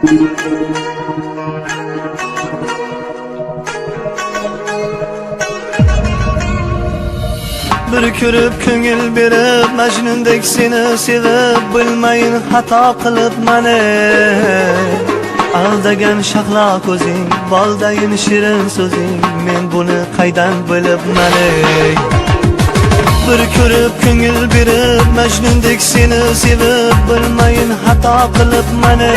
Bir ko'rib ko'ngil berib Majnundek seni sevib bilmayin xato qilib mani aldagan shahlo ko'zing boldayin shirin so'zing men buni qaydan bilib mani bir ko'rib ko'ngil berib Majnundek seni sevib bilmayin xato qilib mani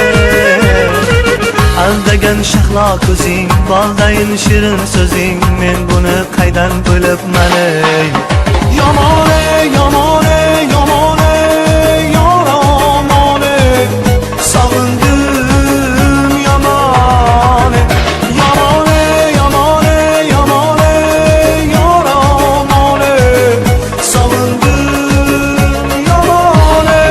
aldagan shahlo ko'zing boldayin shirin so'zing men buni qaydan bilib mani Yamane, yamane, yamane, yaramane Savundım yamane Yamane, yamane, yamane, yaramane Savundım yamane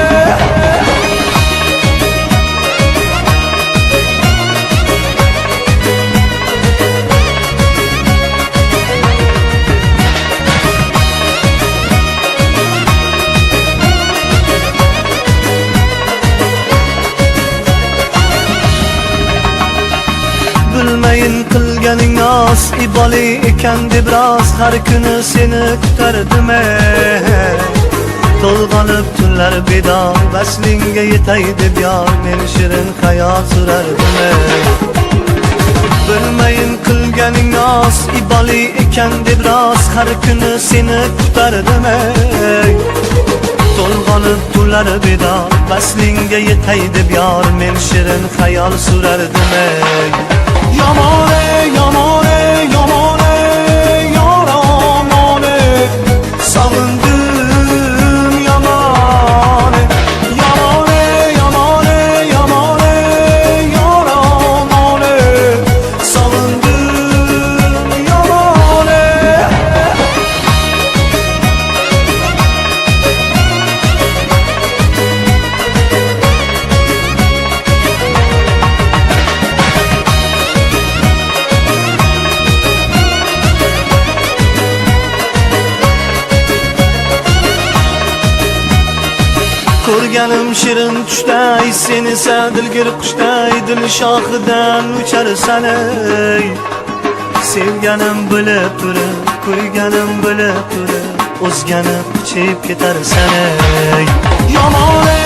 Bilmeyin qilganing nos iboli ekan deb rost har kuni seni kutardim to'lg'anib tunlar bedor vaslingga yetay deb yor men shirin xayol surardim bilmeyin qilganing nos iboli ekan deb rost har kuni seni kutardim to'lg'anib tunlar bedor vaslingga yetay deb yor men shirin xayol surardim Yamane, yamane, yamane, yaramane Savundım yamane Yamane, yamane, yamane, yaramane Savundım yamane Ko'rganim shirin tushday seni sadilgir qushday dil shoxidan ucharsan ey sevganim bilib turib ko'rganim bilib turib o'zgani chep ketarsan ey yomon